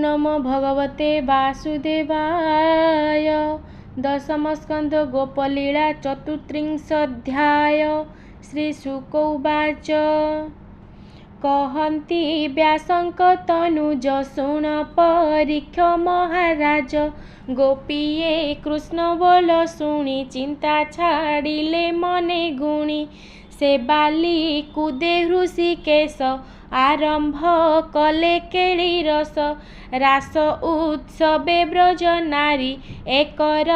नमो भगवते वासुदेवाय। दशमस्कन्ध गोपलीला चतुस्त्रिंशोऽध्याय। श्रीशुक उवाच कहन्ति व्यासंक तनुज शुण परीक्ष महाराज। गोपीए कृष्ण बोल शुणी चिंता छाड़िले मने गुणी। से बाली कुदे ऋषिकेश आरंभ कले केली रस। रास उत्सवे ब्रज नारी एकर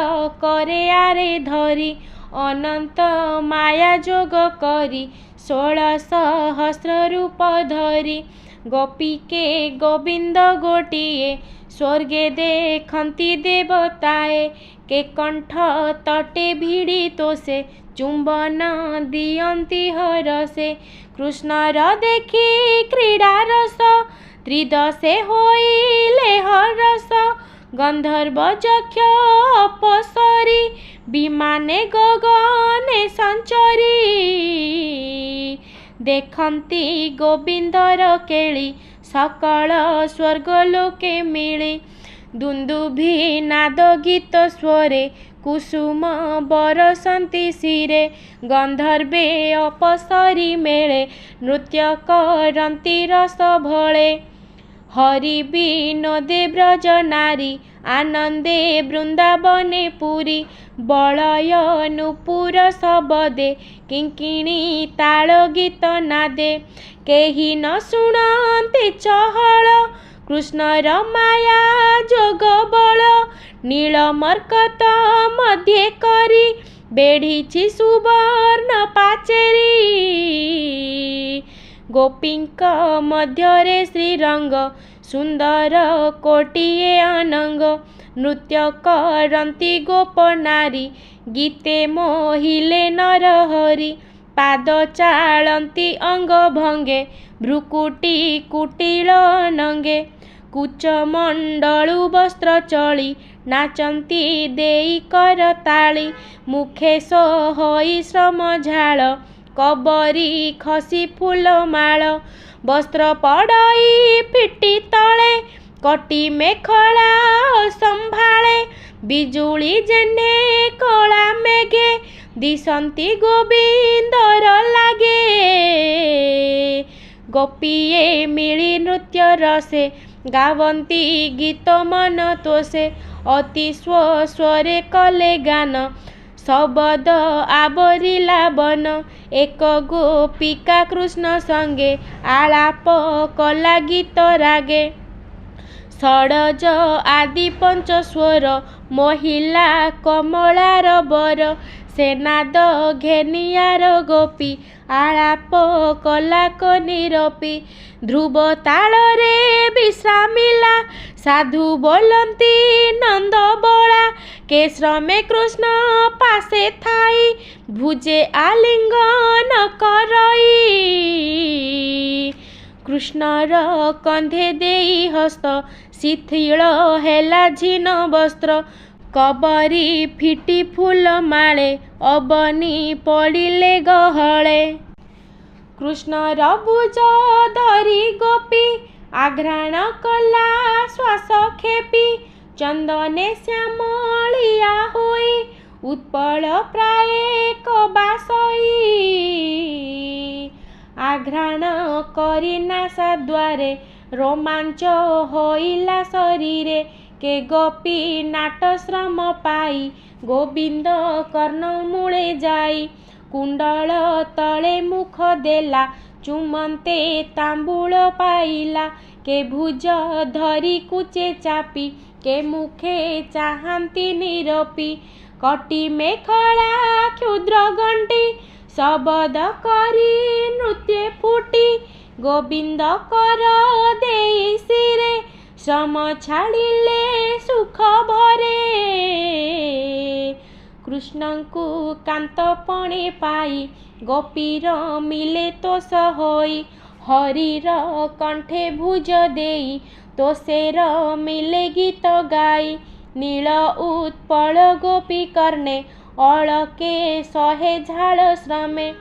करे आरे धरी। अनंत माया जोग करी 16 सहस्र रूप धरी। गोपीके गोविंद गोटिए स्वर्गे देखंती देवताए। के कंठ तटे भिड़ी तोसे चुंबन दियंती हरसे। कृष्णर देखी क्रीड़ा रस त्रिदशे होइले हरस। गंधर्व यक्ष अपसरी विमाने गगने संचरी। देखंती गोविंदर केली सकल स्वर्गलोके मिली। दुंदुभि नाद गीत स्वरे कुसुम बरसंती शिरे। गंधर्वे अपसरी मेले नृत्य करंती रस भळे। हरि विनोदे ब्रज नारी आनंदे वृंदावने पुरी। बलय नुपुर सबदे किंकिणी ताल गीत नादे। केहि न शुणन्ति चहल कृष्णर माया जोग बल। नील मर्कत मध्ये करी बेढ़ीछि सुवर्ण पाचेरी। गोपींक मध्यरे श्रीरंग सुंदर कोटिए अनंग। नृत्य करंती गोप नारी गीते मोहिले नर हरि। पाद चालंती अंग भंगे भ्रुकुटी कुटिल नंगे। कुच मंडलु वस्त्र चली नाचंती देई करताली। मुखे सोहई श्रम झाल कबरी खसी फूल माल। वस्त्र पड़ई फिटी तले कटी मेखला संभाळे। बिजुली जेने कला मेघे दिसंती गोविंदर लागे। गोपीए मिली नृत्य रसे गावंती गीत मन तोषे। अति स्वरे कले गान शबद आवरिला बन। एक गोपिका कृष्ण संगे आलाप कला गीत रागे। षडज आदि पंच स्वर महिला कमलार बर। सेनाद घेनियार गोपी आलाप कला कनिरपी। ध्रुव तालरे विश्रामिला साधु बोलंती नंद बोला। के श्रमे कृष्ण पासे थाई भुजे आलिंगन करई। कृष्णर कंधे देई हस्त शिथिल हेला झिन वस्त्र। कबरी फिटी फूल माळे अबनी पड़िले गहळे। कृष्णर भुज धरी गोपी आघ्राण कला श्वास खेपी। चंदने श्यामलिया होई उत्पल प्राय कबासई। आघ्राण करी नासा द्वारे रोमांच होइला शरीरे। के गोपी नाट श्रम पाई गोविंद कर्ण मूले जाई। कुंडल तले मुख देला चुमंते तांबूल पाइला। के भुज धरी कुचे चापी के मुखे चाहंती निरपी। कटी मेखला क्षुद्र गंटी शबद करी नृत्य फुटी। गोविंद कर देई शिरे श्रम छाड़िले सुख भरे। कृष्णंकु कांतपणे पाई गोपीर मिले तोष होई। हरिर कंठे भुज देई तोषेर मिले गीत गाई। नील उत्पल गोपी कर्णे अलके सहे झाल श्रमे।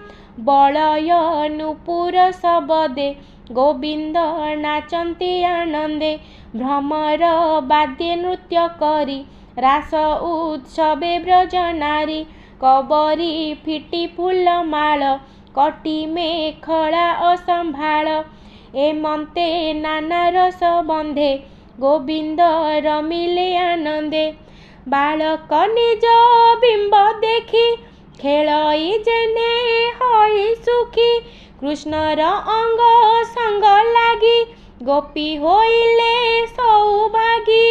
बलय नुपुर सबदे गोविंद नाचंती आनंदे। भ्रमर बाद्य नृत्य करी रास उत्सवे ब्रज नारी कबरी फिटी फूल माल कटी मेखला असंभाळ एमंते नाना रस बंधे गोविंद रमिले आनंदे बालक निज बिंब देखी खेलई जेने होई सुखी कृष्णर अंग संग लागी गोपी होइले सौभागी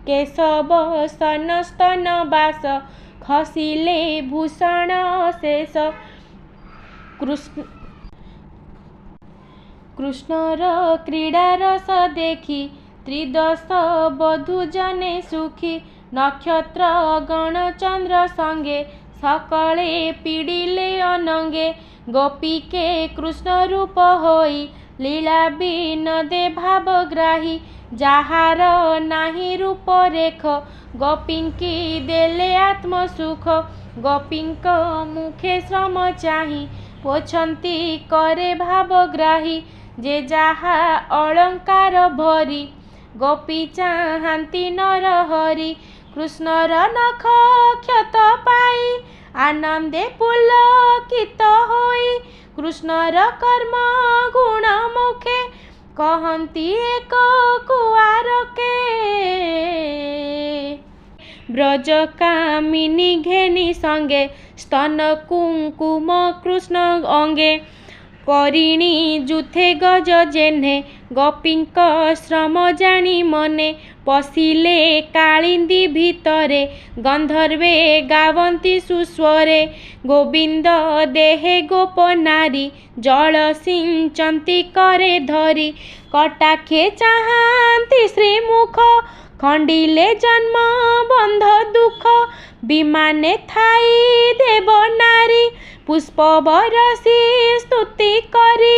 केशव स्तन स्तन बास खसिले भूषण शेष कृष्णर क्रीड़ा रस देखी त्रिदश बधू जने सुखी नक्षत्र गण चंद्र संगे सकले पीड़िले अनंगे गोपी के कृष्ण रूप होई लीला बिनदे भावग्राही जाहार नाही रूप रेख गोपींकी देले आत्म सुख गोपींक मुखे श्रम चाही पोछंती करे भावग्राही जे जाहा अलंकार भरी गोपी चाहांती नर हरि कृष्णर नख क्षत पाई आनंदे पुलकित होई कृष्णर कर्म गुण मुखे कहंती एक कुआरके ब्रज कामिनी घेनी संगे स्तन कुंकुम कृष्ण अंगे करिणी जुथे गज जेन्हे गोपींक श्रम जानी मने पशिले कालिंदी भितरे गंधर्वे गावंती सुस्वरे गोविंद देहे गोप नारी जल सिंचंती करे धरी कटाखे चाहांती श्रीमुख खंडिले जन्म बंध दुख विमाने थाई देव नारी पुष्प बरसी स्तुति करी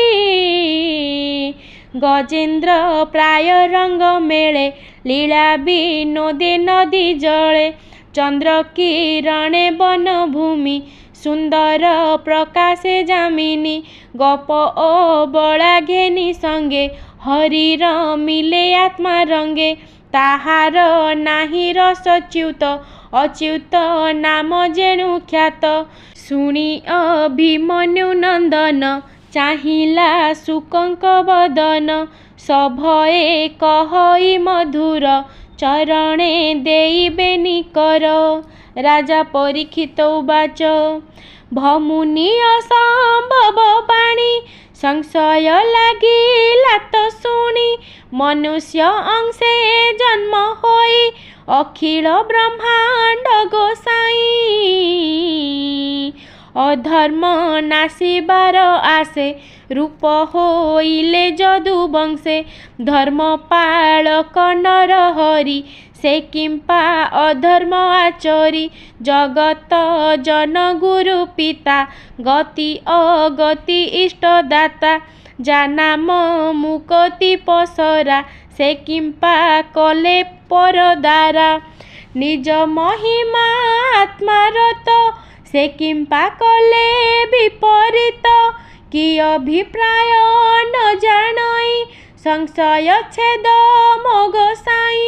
गजेन्द्र प्राय रंग मेले लीला विनोदे नदी जले चंद्र किरणे वन भूमि सुंदर प्रकाशे जामिनी गोप ओ बड़ा घेनी संगे हरिर मिले आत्मा रंगे ताहार नाही रस च्युत अच्युत नाम जेणु ख्यात शुणी अभिमन्यु नंदन चाहिला सुकंक बदन सभये कहई मधुर चरणे देइबेनि कर राजा परीक्षित उवाच भमुनि असंभव बाणी संशय लागिला तो शुणी मनुष्य अंशे जन्म होई अखिल ब्रह्मांड गोसाई अधर्म नासिबार आसे रूप होइले जदु वंशे धर्म पालक नर हरि से किंपा अधर्म आचरी जगत जन गुरु पिता गति अगति इष्टदाता जानाम मुकति पसरा से किंपा कले परदारा निज महिमा आत्मारत से किंपा कले विपरीत कि अभिप्राय न जानई संशय छेद मोगसाई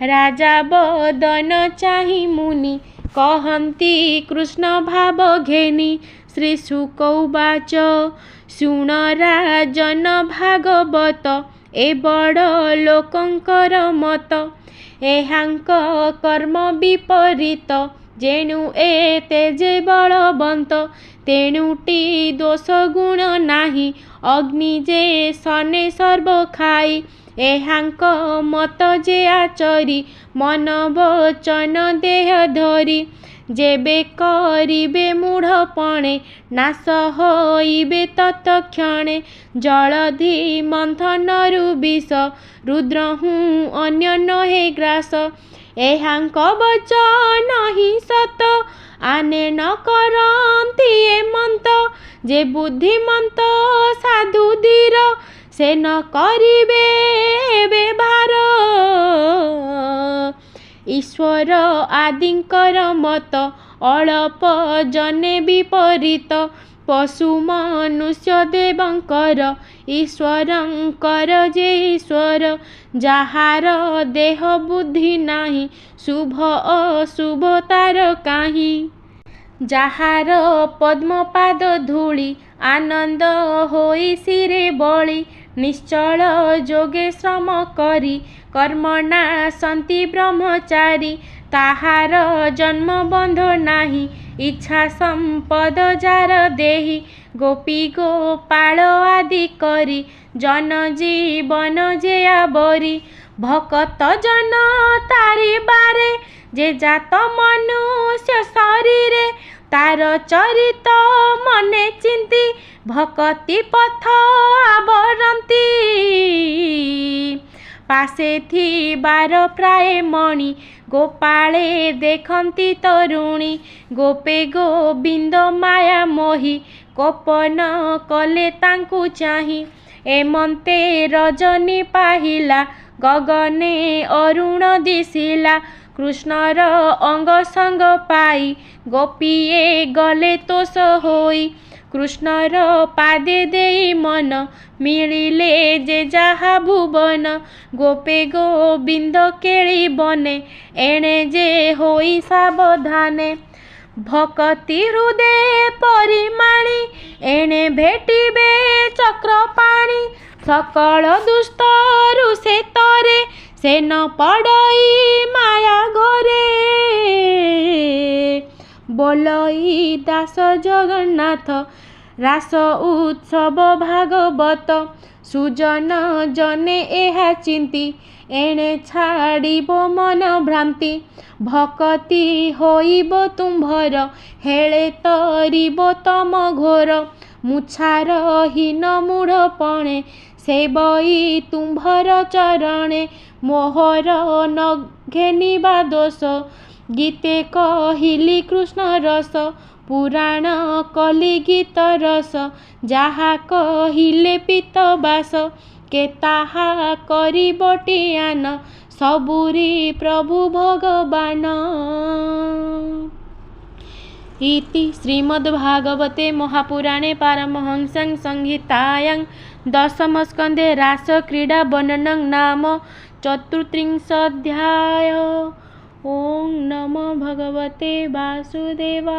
राजा बदन चाहि मुनि कहंती कृष्ण भाव घेनी श्री शुक उवाच शुण राजन भागवत ए बड़ लोकंकर मत एहांक कर्म विपरीत जेणु एते जे बलवंत तेणुटी दोष गुण नाही अग्नि जे सने सर्व खाई एहांक मत जे आचरी मन वचन देह धरी जेबे करिबे मूढ़पणे नाश होइबे तत्क्षणे जलधि मंथनरु विष रुद्र हूँ अन्य नहे ग्रास एहांक वचन ही सत आने न करंती एमंत जे बुद्धिमंत साधु धीर से न करिबे व्यवहार ईश्वर आदिंकर मत अल्प जने विपरीत ପଶୁ ମନୁଷ୍ୟ ଦେବଙ୍କର ଈଶ୍ୱରଙ୍କର ଯେ ଈଶ୍ୱର, ଯାହାର ଦେହ ବୁଦ୍ଧି ନାହିଁ, ଶୁଭ ଅଶୁଭ ତାର କାହିଁ। ଯାହାର ପଦ୍ମପାଦ ଧୂଳି, ଆନନ୍ଦ ହୋଇ ଶିରେ ବଳି, ନିଶ୍ଚଳ ଯୋଗେ ଶ୍ରମ କରି, କର୍ମଣାସନ୍ତି ବ୍ରହ୍ମଚାରୀ, ତାହାର ଜନ୍ମ ବନ୍ଧ ନାହିଁ, ଇଚ୍ଛା ସମ୍ପଦ ଯାର ଦେହି, ଗୋପୀ ଗୋପାଳ ଆଦି କରି, ଜନ ଜୀବନ ଯେ ଆବରି, ଭକତ ଜନ ତାରି ବାରେ, ଯେ ଜାତ ମନୁଷ୍ୟ ଶରୀରେ, ତାର ଚରିତ ମନେ ଚିନ୍ତି, ଭକତି ପଥ ଆବରନ୍ତି। ପାଶେ ଥିବାର ପ୍ରାୟ ମଣି, ଗୋପାଳେ ଦେଖନ୍ତି ତରୁଣୀ, ଗୋପେ ଗୋବିନ୍ଦ ମାୟା ମୋହି, କୋପନ କଲେ ତାଙ୍କୁ ଚାହିଁ। ଏମନ୍ତେ ରଜନୀ ପାହିଲା, ଗଗନେ ଅରୁଣ ଦିଶିଲା, କୃଷ୍ଣର ଅଙ୍ଗ ସଙ୍ଗ ପାଇ, ଗୋପୀଏ ଗଲେ ତୋଷ ହୋଇ, କୃଷ୍ଣର ପାଦେ ଦେଇ ମନ, ମିଳିଲେ ଯେ ଯାହା ଭୁବନ, ଗୋପେ ଗୋବିନ୍ଦ କେଳି ବନେ, ଏଣେ ଯେ ହୋଇ ସାବଧାନେ, ଭକତି ହୃଦେ ପରିମାଣି, ଏଣେ ଭେଟିବେ ଚକ୍ରପାଣି, ସକଳ ଦୁସ୍ତରୁ ସେ ତରେ, ସେ ନ ପଡ଼ଇ ମାୟା ଘରେ। ବୋଲଇ ଦାସ ଜଗନ୍ନାଥ, ରାସ ଉତ୍ସବ ଭାଗବତ, ସୁଜନ ଜନେ ଏହା ଚିନ୍ତି, ଏଣେ ଛାଡ଼ିବ ମନ ଭ୍ରାନ୍ତି, ଭକତି ହୋଇବ ତୁମ୍ଭର, ହେଳେ ତରିବ ତମ ଘୋର, ମୁଛାର ହୀନ ମୂଢ଼ ପଣେ, ସେବଇ ତୁମ୍ଭର ଚରଣେ, ମୋହର ନ ଘେନିବା ଦୋଷ, ଗୀତେ କହିଲି କୃଷ୍ଣ ରସ, ପୁରାଣ କଲି ଗୀତ ରସ, ଯାହା କହିଲେ ପିତବାସ, କେ ତାହା କରିବ ଟିଆନ, ସବୁରି ପ୍ରଭୁ ଭଗବାନ। ଇତି ଶ୍ରୀମଦ୍ଭାଗବତେ ମହାପୁରାଣେ ପାରମହଂସ୍ୟାଂ ସଂହିତାୟାଂ ଦଶମସ୍କନ୍ଧେ ରାସକ୍ରୀଡ଼ା ବର୍ଣ୍ଣନଂ ନାମ ଚତୁର୍ତ୍ରିଂଶୋऽଧ୍ୟାୟ। ଓಂ ନମୋ ଭଗବତେ ବାସୁଦେବାୟ।